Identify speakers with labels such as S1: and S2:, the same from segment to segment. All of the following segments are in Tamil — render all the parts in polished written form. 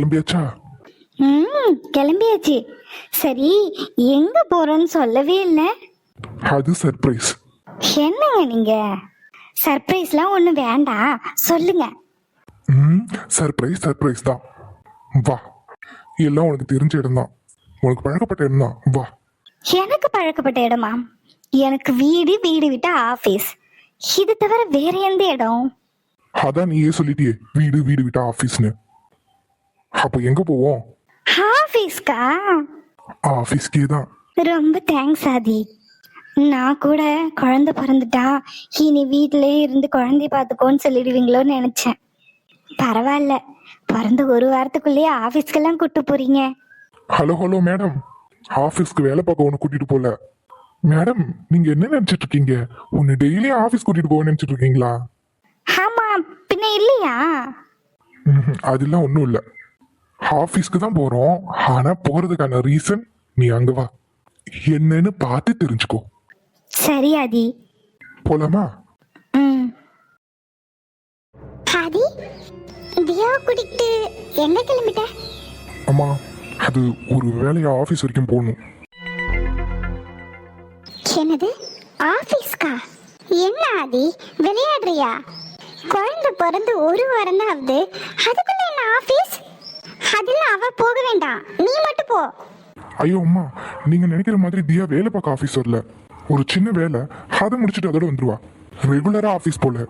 S1: கிளம்பியாச்சா?
S2: கிளம்பியாச்சு. சரி, எங்க போறோன்னு சொல்லவே இல்லை.
S1: அது சர்ப்ரைஸ்.
S2: என்னங்க நீங்க? சர்ப்ரைஸ்லாம் ஒண்ணு வேண்டாம், சொல்லுங்க.
S1: சர்ப்ரைஸ் சர்ப்ரைஸ் தான். வா, எல்லாம் உனக்கு தெரிஞ்ச இடம் தான், உனக்கு பழக்கப்பட்ட இடம் தான். வா.
S2: எனக்கு பழக்கப்பட்ட இடமா? எனக்கு வீடு, வீடு விட்டா ஆபீஸ், இது தவிர வேற எந்த இடம்?
S1: அதான் நீயே சொல்லிட்டியே, வீடு வீடு விட்டா ஆபீஸ்னு. அப்ப எங்க போவோம்?
S2: ஆபீஸ்க்கா?
S1: ஆபீஸ்க்கே தான்.
S2: ரொம்ப தேங்க்ஸ் ஆதி. நான் கூட குழந்தை பிறந்துட்டா இனி வீட்டிலே இருந்து குழந்தைய பார்த்துக்கோன்னு சொல்லிடுவீங்களோன்னு நினைச்சேன். பரவாயில்ல, பிறந்த ஒரு வாரத்துக்குள்ளேயே ஆபீஸ்க்கெல்லாம் கூட்டு போறீங்க.
S1: ஹலோ ஹலோ மேடம், ஆபீஸ்க்கு வேலை பார்க்க உன்னை கூட்டிட்டு போல மேடம். நீங்க என்ன நினைச்சிட்டு இருக்கீங்க? உன்னை டெய்லி ஆபீஸ் கூட்டிட்டு போக நினைச்சிட்டு இருக்கீங்களா?
S2: ஆமா, பின்ன இல்லையா?
S1: அதெல்லாம் ஒண்ணும் இல்ல. ஆபீஸ்க்கு தான் போறோம், ஆனா போறதுக்கான ரீசன் நீ அங்க வா, என்னன்னு பார்த்து தெரிஞ்சுக்கோ.
S2: சரி ஆதி,
S1: போலாமா?
S2: ஆதி, தியா கூட்டிட்டு எங்க கிளம்பிட்ட?
S1: அம்மா, அது ஒரு வேலையா ஆபீஸ் வரைக்கும் போகணும்.
S2: என்னது, ஆபீஸ்க்கா? என்ன ஆதி, விளையாடுறியா? குழந்தை பிறந்து ஒரு வாரம் தான் ஆகுது, அதுக்குள்ள என்ன ஆபீஸ்? அதெல்லாம் அவ போக வேண்டாம், நீ மட்டும் போ.
S1: ஐயோ அம்மா, நீங்க நினைக்கிற மாதிரி தியா வேலை பார்க்க ஆபீஸ் வரல. ஒரு சின்ன வேலை, அதை முடிச்சுட்டு அதோட வந்துருவா. ரெகுலரா ஆபீஸ் போல.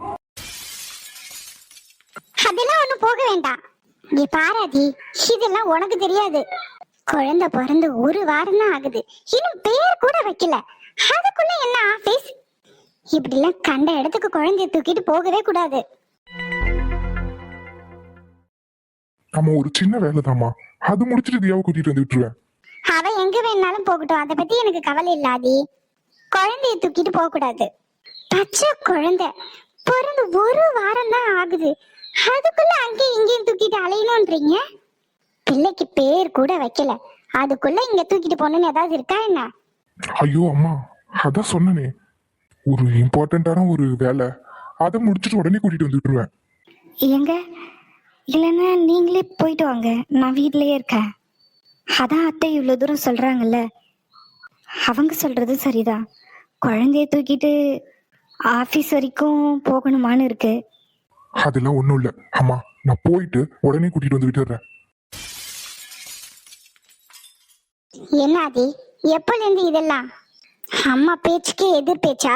S2: அதெல்லாம் ஒண்ணும் போக வேண்டாம். நீ பாராதி, இதெல்லாம் உனக்கு தெரியாது. குழந்தை பிறந்து ஒரு வாரம் தான் ஆகுது, இன்னும் பேர் கூட வைக்கல, அதுக்குள்ள என்ன ஆபீஸ்? இப்படி எல்லாம் கண்ட இடத்துக்கு குழந்தைய தூக்கிட்டு போகவே கூடாது.
S1: ஆமா, ஒரு சின்ன வேலை தாமா, அது முடிச்சுட்டு தியாவை கூட்டிட்டு வந்து விட்டுருவேன்.
S2: அவ எங்க வேணாலும் போகட்டும், அதை பத்தி எனக்கு கவலை இல்லாதி. குழந்தைய தூக்கிட்டு போக கூடாது. பச்சை குழந்தை பிறந்து ஒரு வாரம் தான் ஆகுது, அதுக்குள்ள அங்கேயும் இங்கேயும் தூக்கிட்டு அலையணும்ன்றீங்க. பிள்ளைக்கு பேர் கூட வைக்கல, அதுக்குள்ள இங்க தூக்கிட்டு போகணும்னு ஏதாவது இருக்கா என்ன?
S1: ஐயோ அம்மா, அதான் சொன்னனே, ஒரு இம்பார்ட்டன்டான ஒரு வேலை, அதை முடிச்சுட்டு உடனே கூட்டிட்டு வந்து விட்டுருவேன்.
S2: எங்க இல்லைன்னா நீங்களே போயிட்டு வாங்க, நான் வீட்லயே இருக்கேன். அதான் அத்தை இவ்வளோ தூரம் சொல்றாங்கல்ல, அவங்க சொல்றது சரிதான். குழந்தைய தூக்கிட்டு ஆபீஸ் வரைக்கும் போகணுமான்னு இருக்கு.
S1: அதெல்லாம் ஒண்ணும் இல்ல அம்மா, நான் போயிட்டு உடனே கூட்டிட்டு வந்து விட்டுறேன்.
S2: என்ன ஆதி, எப்பல இருந்து இதெல்லாம்? அம்மா பேச்சுக்கே எதிர் பேச்சா?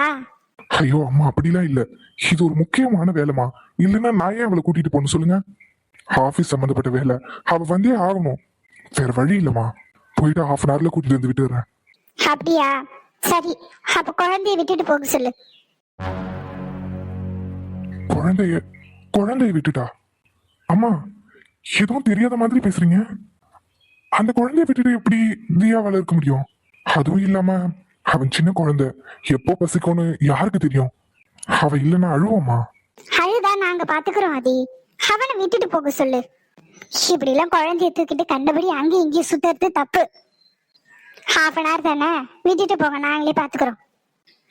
S1: ஐயோ அம்மா, அப்படிலாம் இல்ல, இது ஒரு முக்கியமான வேலைமா. இல்லைன்னா நான் ஏன் அவளை கூட்டிட்டு போகணும் சொல்லுங்க? ஆபீஸ் சம்பந்தப்பட்ட வேலை, அவ வந்தே ஆகணும், வேற வழி இல்லம்மா. போயிட்டு 1/2 hourல கூட்டிட்டு வந்து விட்டுறேன்.
S2: அப்படியா? சரி, அப்ப குழந்தைய விட்டுட்டு போக சொல்லு.
S1: குழந்தைய விட்டுட்டா? அம்மா, எதுவும் தெரியாத மாதிரி பேசுறீங்க. அந்த குழந்தைய விட்டுட்டு எப்படி தியாவால இருக்க முடியும்? அதுவும் இல்லாம அவன் சின்ன குழந்தை, எப்போ பசிக்கும்னு யாருக்கு தெரியும்? அவ இல்லைன்னா அழுவோமா?
S2: அழுதான் நாங்க பாத்துக்கிறோம் ஆதி, அவனை விட்டுட்டு போக சொல்லு. இப்படி எல்லாம் குழந்தைய தூக்கிட்டு கண்டபடி அங்கேயும் இங்கேயும் சுத்துறது தப்பு. 1/2 hour தானே, விட்டுட்டு போங்க, நாங்களே பாத்துக்கிறோம்.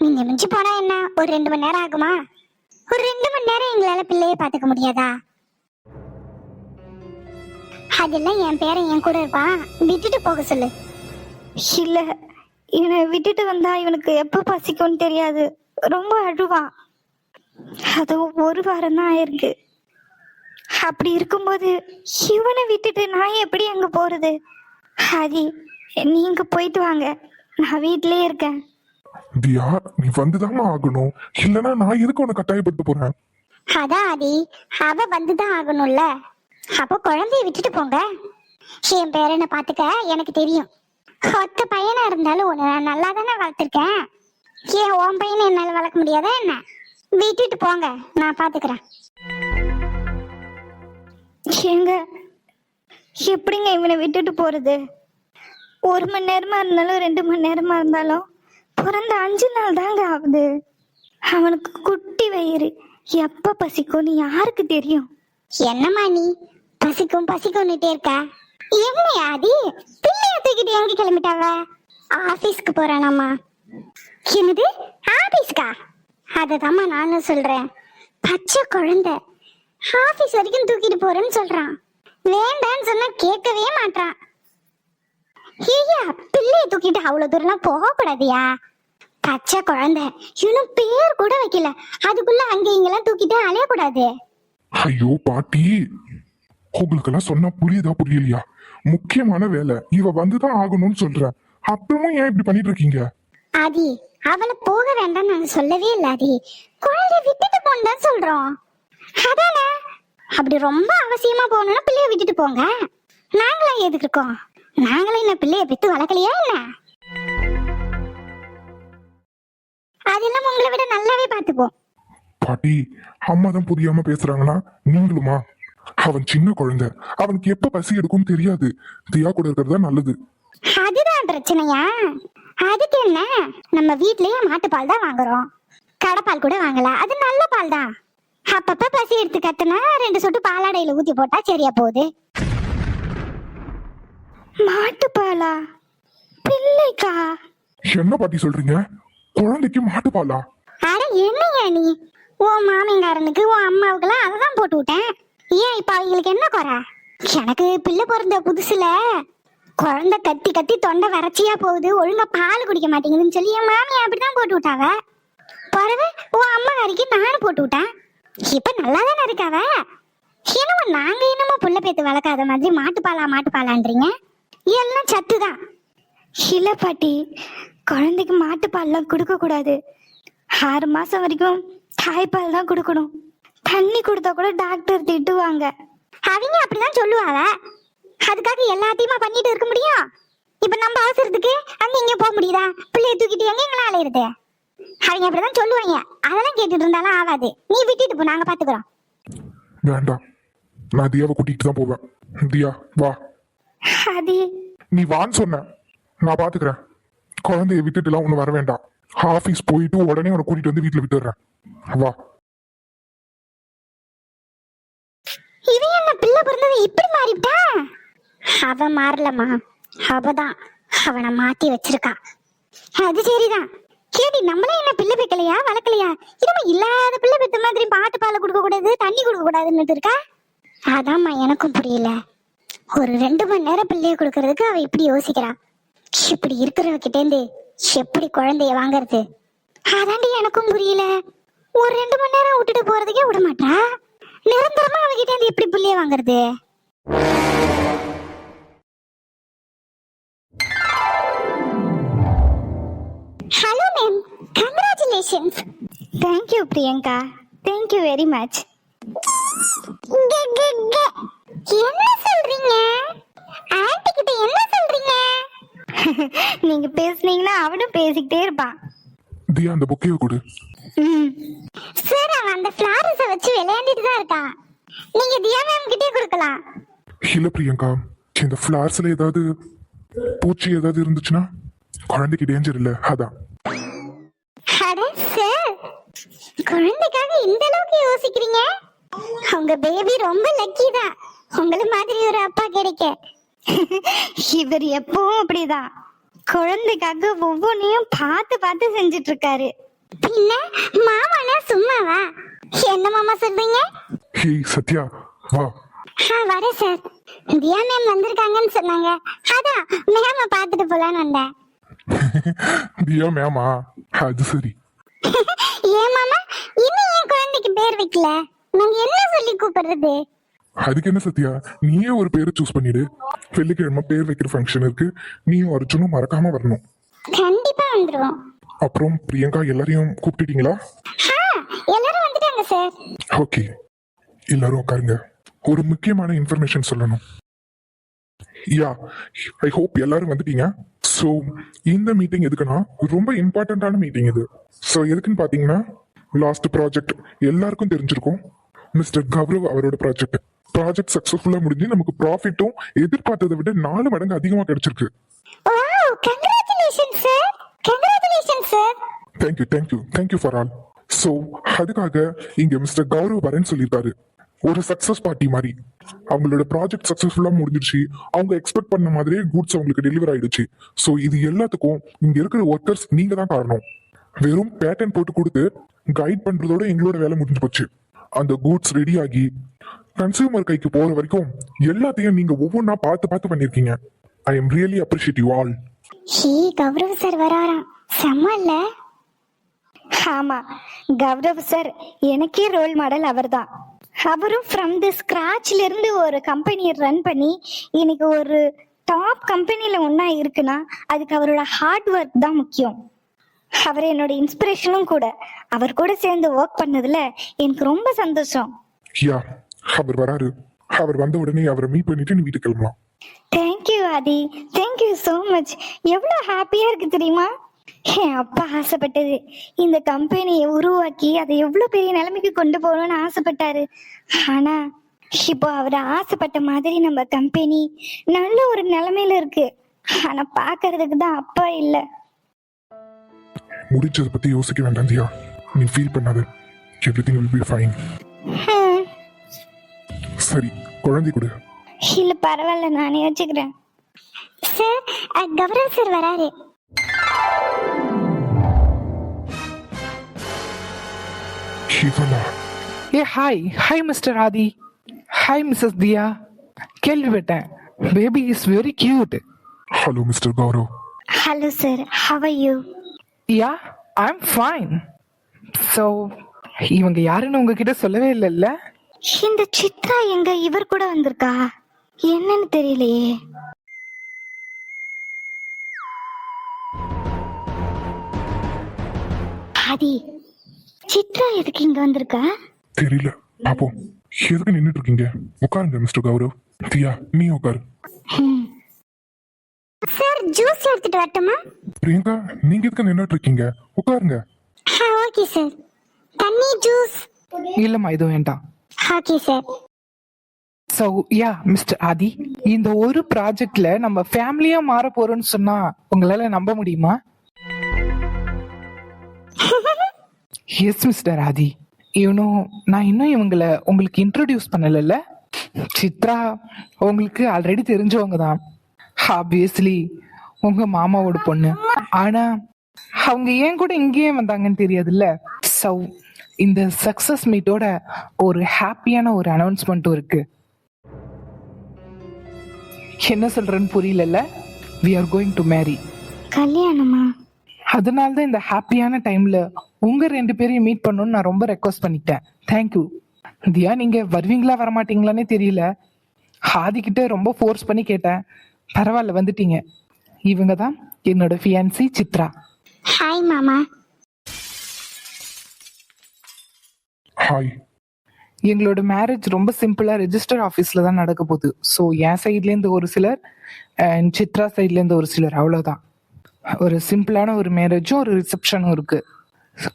S2: நீங்க மிஞ்சி போனா என்ன, ஒரு 2 மணி நேரம் ஆகுமா? ஒரு 2 மணி நேரம் எங்களால பிள்ளைய பாத்துக்க முடியாதா? அதெல்லாம் என் பேரன் என் கூட இருப்பான், விட்டுட்டு போக சொல்லு. இல்ல, இவனை விட்டுட்டு வந்தா இவனுக்கு எப்ப பசிக்கும்னு தெரியாது, ரொம்ப அழுவான். அதுவும் ஒரு வாரம் தான் ஆயிருக்கு. அப்படி இருக்கும்போது இவனை விட்டுட்டு நான் எப்படி அங்க போறது? ஹரி, நீங்க போயிட்டு வாங்க, நான் வீட்லயே இருக்கேன்.
S1: தியா, நீ வந்துதாம்மா ஆகணும், இல்லைன்னா நான் எதுக்கு உன்னை கட்டாயப்படுத்த போறேன்?
S2: அதான் ஆதி, அவ வந்துதான் ஆகணும்ல. அப்போ குழந்தைய விட்டுட்டு போங்க. என் பேரனை பாத்துக்க எனக்கு தெரியும். ஒத்த பையனா இருந்தாலும் உன்னை நான் நல்லா தானே வளர்த்துருக்கேன். ஏன் உன் பையனை என்னால வளர்க்க முடியாதா என்ன? விட்டுட்டு போங்க, நான் பாத்துக்கிறேன். ஏங்க, எப்படிங்க இவனை விட்டுட்டு போறது? 1 மணி நேரமா இருந்தாலும் 2 மணி நேரமா இருந்தாலும் பிறந்த 5 நாள் தாங்க ஆகுது. அவனுக்கு குட்டி வயிறு, எப்ப பசிக்கும்னு யாருக்கு தெரியும்? என்னம்மா நீ பசிக்கும் பசிக்கும்னுட்டே இருக்க? என்ன ஆதி, பிள்ளைய தூக்கிட்டு எங்க கிளம்பிட்டாவ? ஆபீஸ்க்கு போறானாமா? என்னது, ஆபீஸ்க்கா? அததாம்மா நானும் சொல்றேன். பச்சை குழந்தை ஆபீஸ் வரைக்கும் தூக்கிட்டு போறேன்னு சொல்றான். வேண்டான்னு சொன்னா கேட்கவே மாட்டான். ஐயா, பிள்ளையை தூக்கிட்டு அவ்வளவு தூரம் போக கூடாதியா? பச்சை குழந்தை, இன்னும் பேர் கூட வைக்கல, அதுக்குள்ள அங்க இங்கெல்லாம் தூக்கிட்டு அலையக்கூடாது.
S1: ஐயோ பாட்டி, உங்களுக்கெல்லாம் சொன்னா புரியுதா புரியலையா? முக்கியமான வேலை, இவ வந்துதான் ஆகணும்னு சொல்றேன். அப்புறமும் ஏன் இப்படி பண்ணிட்டு இருக்கீங்க?
S2: ஆதி, அவளை போக வேண்டாம் நாங்க சொல்லவே இல்ல ஆதி. குழந்தைய விட்டுட்டு போன்னு தான் சொல்றோம். அதானே, அப்படி ரொம்ப அவசியமா போகணும்னா பிள்ளைய விட்டுட்டு போங்க. நாங்களா எதுக்கு இருக்கோம்? நாங்களே என்ன பிள்ளைய பெத்து வளர்க்கலையா என்ன? அதெல்லாம் உங்களை விட நல்லாவே பார்த்துப்போம்.
S1: பாட்டி, அம்மா தான் புரியாம பேசுறாங்கன்னா நீங்களுமா? அவன் சின்ன குழந்தை, அவனுக்கு எப்ப பசி எடுக்கும்னு தெரியாது. தியா கூட இருக்கிறது தான் நல்லது.
S2: அதுதான் பிரச்சனையா? அதுக்கு என்ன, நம்ம வீட்லயே மாட்டுப்பால் தான் வாங்குறோம், கடைப்பால் கூட வாங்கல, அது நல்ல பால் தான். அப்பப்ப பசி எடுத்து கத்துனா 2 சொட்டு பாலாடையில ஊத்தி போட்டா சரியா போகுது. மாட்டுப்பாலா பிள்ளைக்கா?
S1: என்ன பாட்டி சொல்றீங்க? குழந்தைக்கு மாட்டுப்பாலா?
S2: அட என்னையா நீ? உன் மாமியாரனுக்கு உன் அம்மாவுக்குலாம் அததான் போட்டு விட்டேன். ஏன் இப்ப அவங்களுக்கு என்ன குறை? எனக்கு பிள்ளை பிறந்த புதுசுல குழந்தை கத்தி கத்தி தொண்டை வறட்சியா போகுது, ஒழுங்கா பால் குடிக்க மாட்டேங்குதுன்னு சொல்லி என் மாமியா அப்படிதான் போட்டு விட்டாவ. பிறகு உன் அம்மா வரைக்கும் நானும் போட்டு விட்டேன். இப்ப நல்லா தானே இருக்காவ. என்னமோ நாங்க என்னமோ புள்ள பேத்து வளர்க்காத மாதிரி மாட்டுப்பாலான்றீங்க. எல்லாம் சத்துதான். இல்ல பாட்டி, குழந்தைக்கு மாட்டுப்பால்லாம் கொடுக்க கூடாது. 6 மாசம் வரைக்கும் தாய்ப்பால் தான் கொடுக்கணும். தண்ணி கொடுத்தா கூட டாக்டர் திட்டுவாங்க. அவங்க அப்படிதான் சொல்லுவாங்க. அதுக்காக எல்லாத்தையுமா பண்ணிட்டு இருக்க முடியும்? இப்ப நம்ம அவசரத்துக்கு அங்க இங்க போக முடியுதா? பிள்ளைய தூக்கிட்டு எங்கெங்கெல்லாம் அலையிறது? அவங்க அப்படிதான் சொல்லுவாங்க. அதெல்லாம் கேட்டுட்டு இருந்தாலும் ஆகாது. நீ விட்டுட்டு போ, நாங்க பாத்துக்கிறோம்.
S1: வேண்டாம், நான் தியாவை கூட்டிட்டு தான் போவேன். தியா வா.
S2: அது
S1: நீ வான்னு சொன்ன, நான் பாத்துக்கிறேன். குழந்தைய விட்டுட்டு எல்லாம் ஒண்ணு வர வேண்டாம். ஆபீஸ் போயிட்டு உடனே உன்னை கூட்டிட்டு வந்து வீட்டுல விட்டுடுறேன். வா.
S2: இவன் என்ன பிள்ளை பிறந்தது இப்படி மாறிவிட்டா? அவ மாறலமா, அவதான் அவனை மாத்தி வச்சிருக்கா. அது சரிதான். கேடி, நம்மளே என்ன பிள்ளை வைக்கலையா வளர்க்கலையா? இனிமே இல்லாத பிள்ளை பெத்த மாதிரி பாட்டு பாலை கொடுக்க கூடாது, தண்ணி கொடுக்க கூடாதுன்னு இருக்கா. அதாம்மா எனக்கும் புரியல. ஒரு 2 மணி நேரம் பிள்ளைய கொடுக்கறதுக்கு அவ இப்படி யோசிக்கிறா. இப்படி இருக்கிறவகிட்டேந்து எப்படி குழந்தைய வாங்கறது? அதாண்டி எனக்கும் புரியல. ஒரு 2 மணி நேரம் விட்டுட்டு போறதுக்கே விட மாட்டா. நிரந்தரமா அவகிட்ட இருந்து எப்படி புள்ளைய வாங்குறது? Hello ma'am, congratulations. Thank you Priyanka, thank you very much. என்ன சொல்றீங்க? ஆன்ட்டி கிட்ட என்ன சொல்றீங்க? நீங்க பேசுனீங்கன்னா அவனும் பேசிக்கிட்டே இருப்பான்.
S1: தியா, அந்த புக்கையை கொடு.
S2: சார், அவன் அந்த ஃப்ளாரஸை வச்சு விளையாண்டிட்டு தான் இருக்கான். நீங்க தியா மேம் கிட்டே கொடுக்கலாம்.
S1: இல்ல பிரியங்கா, இந்த ஃபிளார்ஸ்ல ஏதாவது பூச்சி ஏதாவது இருந்துச்சுன்னா குழந்தைக்கு டேஞ்சர் இல்ல, அதான்.
S2: அட சார், குழந்தைக்காக இந்த அளவுக்கு யோசிக்கிறீங்க? உங்க பேபி ரொம்ப லக்கி தான், உங்களை மாதிரி ஒரு அப்பா கிடைக்க. இவர் எப்பவும் அப்படிதான், குழந்தைக்காக ஒவ்வொன்றையும் பார்த்து பார்த்து செஞ்சுட்டு இருக்காரு. பின்ன மாமானா சும்மாவா? என்ன மாமா சொல்றீங்க?
S1: ஹே சத்யா, வா.
S2: வரேன் சார். தியா மேம் வந்திருக்காங்கன்னு சொன்னாங்க, அதான் மேம பார்த்துட்டு போலான்னு வந்தேன்.
S1: தியா மேமா? அது சரி.
S2: ஏன் மாமா, இன்னும் என் குழந்தைக்கு பேர் வைக்கல? நாங்க என்ன சொல்லி கூப்பிடுறது?
S1: அதுக்கு என்ன சத்யா, நீயே ஒரு பேரை சூஸ் பண்ணிடு. வெள்ளிக்கிழமை பேர் வைக்கிற ஃபங்க்ஷன் இருக்கு, நீயும் அர்ஜுனும் மறக்காம வரணும்.
S2: கண்டிப்பா வந்துருவோம்.
S1: அப்புறம் பிரியங்கா எல்லாரையும் கூப்பிட்டுட்டீங்களா?
S2: எல்லாரும் வந்துட்டாங்க சார்.
S1: ஓகே, எல்லாரும் உட்காருங்க. ஒரு முக்கியமான இன்ஃபர்மேஷன் சொல்லணும். யா, ஐ ஹோப் எல்லாரும் வந்துட்டீங்க. ஸோ இந்த மீட்டிங் எதுக்குன்னா ரொம்ப இம்பார்ட்டண்ட்டான மீட்டிங் இது. ஸோ எதுக்குன்னு பார்த்தீங்கன்னா, லாஸ்ட் ப்ராஜெக்ட் எல்லாருக்கும் தெரிஞ்சிருக்கும். மிஸ்டர் கௌரவ் அவரோட ப்ராஜெக்ட் சக்ஸஸ்ஃபுல்லாக முடிஞ்சு நமக்கு ப்ராஃபிட்டும் எதிர்பார்த்ததை விட 4 மடங்கு அதிகமாக கிடைச்சிருக்கு.
S2: Wow, congratulations sir. Congratulations sir.
S1: Thank you for all. So அதுக்காக இங்க மிஸ்டர் கௌரவ் வரேன்னு சொல்லியிருக்காரு. ஒரு சக்சஸ் பார்ட்டி மாதிரி. அவங்களோட ப்ராஜெக்ட் சக்சஸ்ஃபுல்லா முடிஞ்சிருச்சு. அவங்க எக்ஸ்பெக்ட் பண்ண மாதிரியே கூட்ஸ் அவங்களுக்கு டெலிவர் ஆயிடுச்சு. ஸோ இது எல்லாத்துக்கும் இங்க இருக்கிற ஒர்க்கர்ஸ் நீங்க தான் காரணம். வெறும் பேட்டர்ன் போட்டு கொடுத்து கைட் பண்றதோட எங்களோட வேலை முடிஞ்சு போச்சு. அந்த கூட்ஸ் ரெடி ஆகி கன்சியூமர் கைக்கு போற வரைக்கும் எல்லாத்தையும் நீங்க ஒவ்வொன்றா பார்த்து பார்த்து பண்ணிருக்கீங்க. I am really appreciate you all.
S2: Hey, Gaurav sir வராராம். செம்ம இல்ல? ஆமா, கௌரவ் சார் எனக்கே ரோல் மாடல் அவர்தான். அவரும் ஃப்ரம் தி ஸ்கிராச்ல இருந்து ஒரு கம்பெனியை ரன் பண்ணி இன்னைக்கு ஒரு டாப் கம்பெனில ஒன்னா இருக்குன்னா அதுக்கு அவரோட ஹார்ட் ஒர்க் தான் முக்கியம். அவர் என்னோட இன்ஸ்பிரேஷனும் கூட. அவர் கூட சேர்ந்து ஒர்க் பண்ணதுல எனக்கு ரொம்ப சந்தோஷம்.
S1: யா, அவர் வராரு. அவர் வந்த உடனே அவரை மீட் பண்ணிட்டு நீ வீட்டுக்கு கிளம்பலாம்.
S2: தேங்க்யூ ஆதி, தேங்க்யூ ஸோ மச். எவ்வளோ ஹாப்பியா இருக்கு தெரியுமா? என் அப்பா ஆசைப்பட்டது இந்த கம்பெனியை உருவாக்கி அதை எவ்வளோ பெரிய நிலைமைக்கு கொண்டு போகணும்னு ஆசைப்பட்டாரு. ஆனா இப்போ அவர் ஆசைப்பட்ட மாதிரி நம்ம கம்பெனி நல்ல ஒரு நிலைமையில இருக்கு. ஆனா பாக்குறதுக்கு தான் அப்பா இல்ல.
S1: முடிச்சதை பத்தி யோசிக்க வேண்டாம் தியா. நீ ஃபீல் பண்ணாத. Everything will be fine. சரி, குழந்தை கொடு.
S2: இல்ல பரவாயில்ல, நானே வச்சுக்கிறேன். சார், கௌரவ் சார் வராரு.
S1: இவளா?
S3: Hey, hi Mr. Adi. Hi Mrs. Dia. கேள்விப்பட்டேன், baby is very cute.
S1: Hello mister Gaurav.
S2: Hello sir, how are you?
S3: Yeah, I'm fine. So இவங்க யாருன்னு உங்ககிட்ட சொல்லவே இல்லைல்ல?
S2: இந்த சித்ரா எங்க இவர் கூட வந்திருக்கா? என்னன்னு தெரியலையே. ஆதி, சித்ரா எதுக்கு இங்க வந்திருக்கா?
S1: தெரியல, பாப்போம். எதுக்கு நின்னுட்டு இருக்கீங்க? உட்காருங்க மிஸ்டர் கௌரவ். தியா, நீ உட்காரு.
S2: சார், ஜூஸ் எடுத்துட்டு வரட்டுமா?
S1: பிரியங்கா, நீங்க எதுக்கு நின்னுட்டு இருக்கீங்க? உட்காருங்க.
S2: Okay sir. தண்ணி, ஜூஸ்?
S3: இல்லம்மா, இது வேண்டாம்.
S2: Okay sir.
S3: So ya mister Aadhi, இந்த ஒரு ப்ராஜெக்ட்ல நம்ம ஃபேமிலியா மாற போறோம்னு சொன்னா உங்களால நம்ப முடியுமா? எஸ் மிஸ்டர் ஆதி. நான் இன்னும் இவங்களை உங்களுக்கு இன்ட்ரோடியூஸ் பண்ணல. சித்ரா உங்களுக்கு ஆல்ரெடி தெரிஞ்சவங்க தான். ஆப்வியஸ்லி உங்க மாமாவோட பொண்ணு. ஆனா அவங்க ஏன் கூட இங்கேயே வந்தாங்கன்னு தெரியாதுல்ல. ஸோ இந்த சக்சஸ் மீட்டோட ஒரு ஹாப்பியான ஒரு அனௌன்ஸ்மெண்ட்டும் இருக்கு. என்ன சொல்றேன்னு புரியல. we are going to marry.
S2: கல்யாணமா?
S3: அதனால தான் இந்த ஹாப்பியான டைம்ல உங்க ரெண்டு பேரையும் மீட் பண்ணணும்னு நான் ரொம்ப ரெக்வஸ்ட் பண்ணிட்டேன். தேங்க்யூ. தியா, நீங்க வருவீங்களா வரமாட்டீங்களானே தெரியல. ஆதி கிட்ட ரொம்ப ஃபோர்ஸ் பண்ணி கேட்டேன். பரவாயில்ல, வந்துட்டீங்க. இவங்க தான் என்னோட ஃபியான்சி சித்ரா.
S2: ஹாய் மாமா.
S1: ஹாய்.
S3: எங்களோட மேரேஜ் ரொம்ப சிம்பிளா ரெஜிஸ்டர் ஆஃபீஸ்ல தான் நடக்க போகுது. ஸோ என் சைட்லேருந்து ஒரு சிலர் அண்ட் சித்ரா சைட்லேருந்து ஒரு சிலர், அவ்வளோதான். ஒரு சிம்பிளான ஒரு மேரேஜும் ஒரு ரிசப்ஷனும் இருக்கு.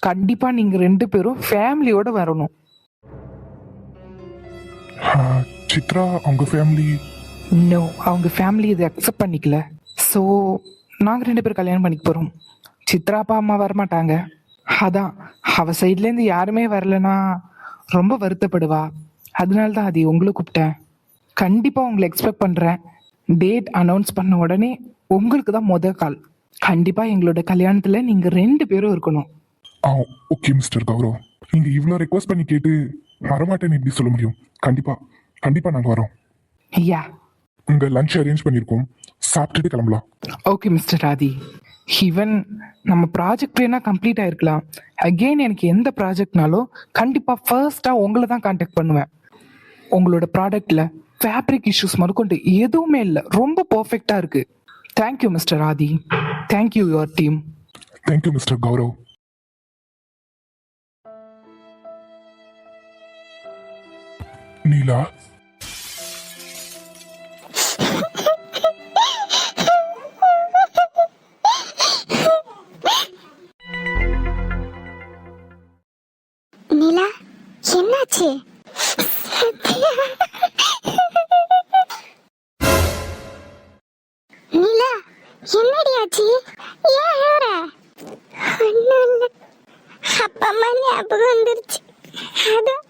S3: கண்டிப்பா நீங்க ரெண்டு பேரும் ஃபேமிலியோட வரணும்.
S1: சித்ரா அவங்க ஃபேமிலி?
S3: நோ, அவங்க ஃபேமிலி இதை அக்செப்ட் பண்ணிக்கல. ஸோ நாங்கள் ரெண்டு பேரும் கல்யாணம் பண்ணிக்க போகிறோம். சித்ரா அப்பா அம்மா வரமாட்டாங்க. அதான் அவ சைட்லேருந்து யாருமே வரலன்னா ரொம்ப வருத்தப்படுவா. அதனால தான் அது உங்களை கூப்பிட்டேன். கண்டிப்பாக உங்களை எக்ஸ்பெக்ட் பண்ணுறேன். டேட் அனௌன்ஸ் பண்ண உடனே உங்களுக்கு தான் கால். கண்டிப்பாக எங்களோட கல்யாணத்தில் நீங்கள் ரெண்டு பேரும் இருக்கணும்.
S1: ஓகே மிஸ்டர் கௌரவ், நீங்கள் இவ்வளோ ரெக்வஸ்ட் பண்ணி கேட்டு வரமாட்டேன்னு எப்படி சொல்ல முடியும்? கண்டிப்பாக நாங்கள் வரோம்.
S3: யா,
S1: உங்கள் லஞ்ச் அரேஞ்ச் பண்ணியிருக்கோம், சாப்பிட்டுட்டு கிளம்பலாம்.
S3: ஓகே மிஸ்டர் ஆதி. ஈவன் நம்ம ப்ராஜெக்ட் வேணா கம்ப்ளீட் ஆயிருக்கலாம். அகெயின் எனக்கு எந்த ப்ராஜெக்ட்னாலும் கண்டிப்பாக ஃபர்ஸ்ட்டாக உங்களை தான் கான்டாக்ட் பண்ணுவேன். உங்களோட ப்ராடக்டில் ஃபேப்ரிக் இஷ்யூஸ் முதற்கொண்டு எதுவுமே இல்லை, ரொம்ப பர்ஃபெக்டாக இருக்கு. Thank you mister Aadhi. Thank you your team.
S1: Thank you mister Gaurav. Neela,
S2: Nila, என்னாச்சு? நிலா, என்னடி ஆச்சு? ஏன் அழற? அப்பா அம்மா ஞாபகம் வந்துருச்சு. அதான்.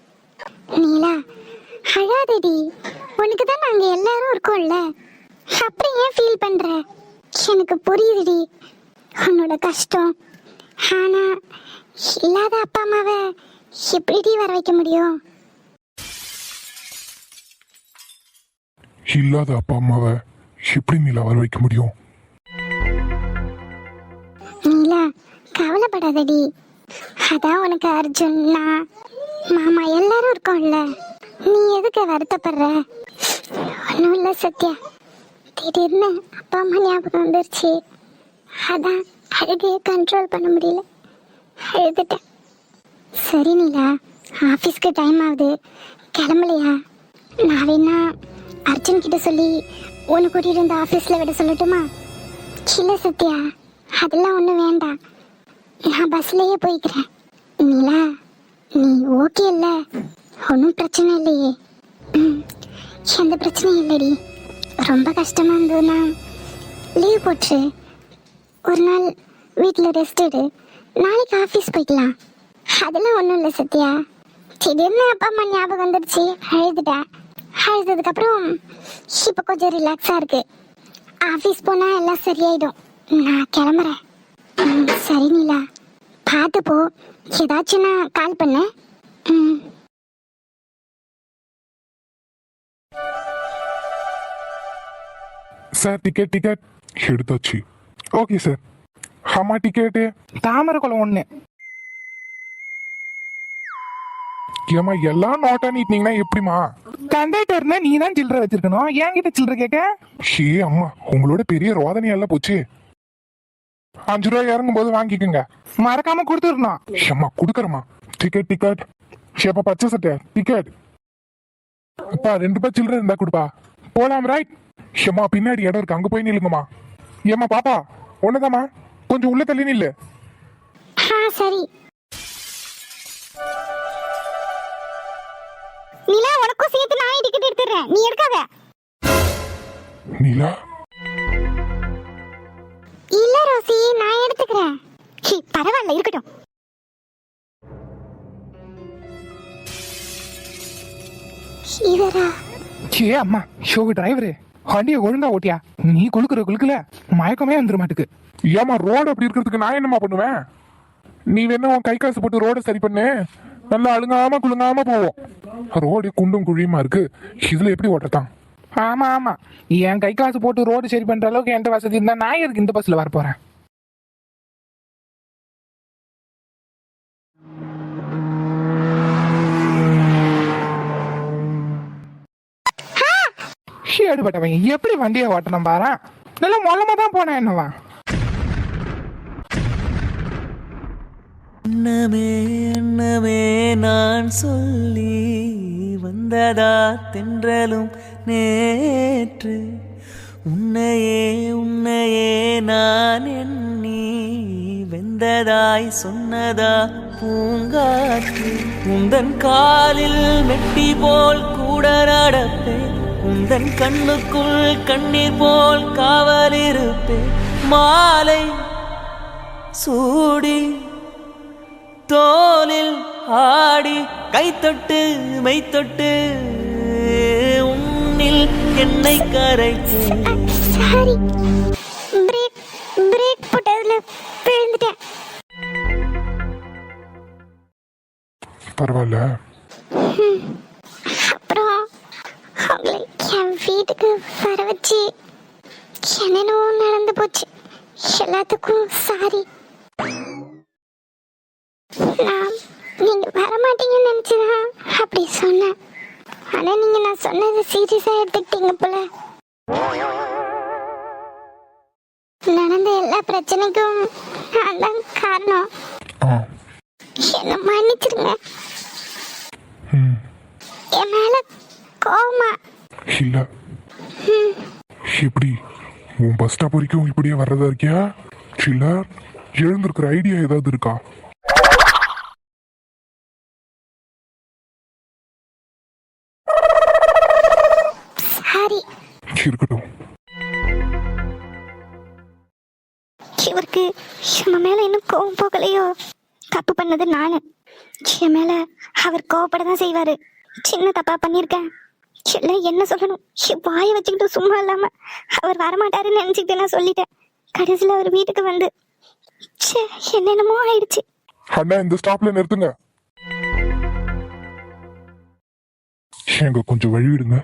S2: நீலா, அழாதடி. உனக்கு தான் நாங்க எல்லாரும் இருக்கோம்ல, அப்புறம் ஏன் ஃபீல் பண்ற? எனக்கு புரியுதுடி உன்னோட கஷ்டம். ஆனா இல்லாத அப்பா அம்மாவை எப்படி வர வைக்க முடியும்?
S1: இல்லாத அப்பா அம்மாவை எப்படி நிலா வர வைக்க முடியும்?
S2: நீலா கவலைப்படாதடி. அதான் உனக்கு அர்ஜுன், நான், மாமா எல்லாரும் இருக்கோம்ல. நீ எதுக்கு வருத்தப்படுற? ஒன்றும் இல்லை சத்யா, திடீர்னு அப்பா அம்மா ஞாபகம் வந்துருச்சு. அதான் அழுகையை கண்ட்ரோல் பண்ண முடியல, அழுதுட்டேன். சரி நீலா, ஆஃபீஸ்க்கு டைம் ஆகுது, கிளம்பலையா? நான் வேணா அர்ஜுன் கிட்ட சொல்லி உன்னை கூட்டிகிட்டு வந்து ஆஃபீஸில் விட சொல்லட்டுமா? இல்லை சத்யா, அதெல்லாம் ஒன்றும் வேண்டாம், நான் பஸ்லேயே போய்க்கிறேன். நீலா, நீ ஓகே இல்லை? ஒன்றும் பிரச்சனை இல்லையே? எந்த பிரச்சனையும் இல்லைடி. ரொம்ப கஷ்டமாக இருந்ததுன்னா லீவ் போட்டுரு, ஒரு நாள் வீட்டில் ரெஸ்ட் எடு, நாளைக்கு ஆஃபீஸ் போய்க்கலாம். அதெல்லாம் ஒன்றும் இல்லை சத்யா. திடீர்னு அப்பா அம்மா ஞாபகம் வந்துடுச்சு, அழுதுட்டேன். அழுதுக்கப்புறம் இப்போ கொஞ்சம் ரிலாக்ஸாக இருக்கு. ஆஃபீஸ் போனால் எல்லாம் சரியாயிடும். நான் கிளம்புறேன். சரி நீலா, பார்த்து போ. ஏதாச்சும் நான் கால் பண்ண.
S1: சார் டிக்கெட் எடுத்தாச்சு. Okay sir. ஆமா டிக்கெட்டு.
S3: தாமரை குளம் 1.
S1: ஏமா எல்லாம் நோட்டா நீட்டினீங்கன்னா எப்படிமா?
S3: கண்டக்டர்னா நீ தான் சில்லறை வச்சிருக்கணும், என்கிட்ட சில்லறை கேட்க?
S1: ஷே அம்மா, உங்களோட பெரிய ரோதனையெல்லாம் போச்சு. 5 ரூபாய் இறங்கும் போது வாங்கிக்கோங்க.
S3: மறக்காம கொடுத்துடணும்.
S1: அம்மா கொடுக்குறம்மா. டிக்கெட். ஷேப்பா பச்சை சட்டை டிக்கெட். அப்பா 2 ரூபாய் சில்லறை இருந்தா கொடுப்பா. போலாம் ரைட். ஷம்மா பின்னாடி இடம் இருக்கு, அங்க போய் நில்லுங்கம்மா. ஏம்மா பாப்பா ஒண்ணுதாம்மா, கொஞ்சம் உள்ள தள்ளி நில்லு.
S2: சரி நீலா, உனக்கும் சேர்த்து நான் டிக்கெட் எடுத்துறேன், நீ எடுக்காத.
S1: நீலா
S2: இல்ல ரோசி, நான் எடுத்துக்கிறேன். பரவாயில்ல, இருக்கட்டும். இவரா?
S3: ஏ அம்மா, ஷோ டிரைவரு, வண்டியை ஒழுங்கா ஓட்டியா? நீ குளுக்குல மயக்கமே வந்துட மாட்டுக்கு.
S1: ஏமா ரோடு அப்படி இருக்கிறதுக்கு நான் என்னமா பண்ணுவேன்? நீ வேணா உன் கை காசு போட்டு ரோட சரி பண்ணு, நல்லா அழுங்காம குழுங்காம போவோம். ரோடு குண்டும் குழியுமா இருக்கு, இதுல எப்படி ஓட்டத்தான்?
S3: ஆமா, என் கை காசு போட்டு ரோடு சரி பண்ற அளவுக்கு என்கிட்ட வசதி இருந்தா நான் எதுக்கு இந்த பஸ்ல வர போறேன்? எடுபட்டவங்க எப்படி வண்டியை ஓட்டணும் பாரு. நல்லா மொல்லமா தான் போனேன் என்னவா?
S4: அன்னமே நான் சொல்லி வந்ததா தென்றலும் நேற்று, உன்னையே நான் எண்ணி வெந்ததாய் சொன்னதா பூங்காற்று. உந்தன் காலில் மெட்டி போல் கூட நடப்பேன், உந்தன் கண்ணுக்குள் கண்ணீர் போல் காவலிருப்பேன். மாலை சூடி தோலில் ஆடி கைத்தொட்டு மெய்த்தொட்டு உன்னில் என்னை கரைத்து.
S2: சாரி, பிரேக் போட்டதுல விழுந்துட்டேன்.
S1: பரவாயில்ல.
S2: அப்புறம் அவங்களை என் வீட்டுக்கு வர வச்சு என்னென்னவோ நடந்து போச்சு. எல்லாத்துக்கும் சாரி. நான் நீங்க வரமாட்டீங்கன்னு நினைச்சுதான் அப்படி சொன்னேன். ஆனா நீங்க நான் சொன்னது சீரியஸா எடுத்துக்கிட்டீங்க போல. நடந்த எல்லா பிரச்சனைக்கும் நான் தான் காரணம். என்ன மன்னிச்சிருங்க. என் மேல கோவமா?
S1: இல்ல, இப்படி உன் பஸ் ஸ்டாப் வரைக்கும் இப்படியே வர்றதா இருக்கியா? இல்ல எழுந்திருக்கிற ஐடியா ஏதாவது இருக்கா?
S2: சாரி.
S1: இருக்கட்டும்.
S2: இவருக்கு என் மேல இன்னும் கோவம் போகலையோ? தப்பு பண்ணது நானு, என் மேல அவர் கோவப்பட தான் செய்வாரு. சின்ன தப்பா பண்ணிருக்கேன். எல்லாம் என்ன சொல்லணும், வாயை வச்சுக்கிட்டு சும்மா இல்லாம அவர் வரமாட்டாருன்னு நினைச்சுக்கிட்டு நான் சொல்லிட்டேன். கடைசியில் அவர் வீட்டுக்கு வந்து என்னென்னமோ ஆயிடுச்சு.
S1: அண்ணா இந்த ஸ்டாப்ல நிறுத்துங்க, எங்க கொஞ்சம் வழி விடுங்க.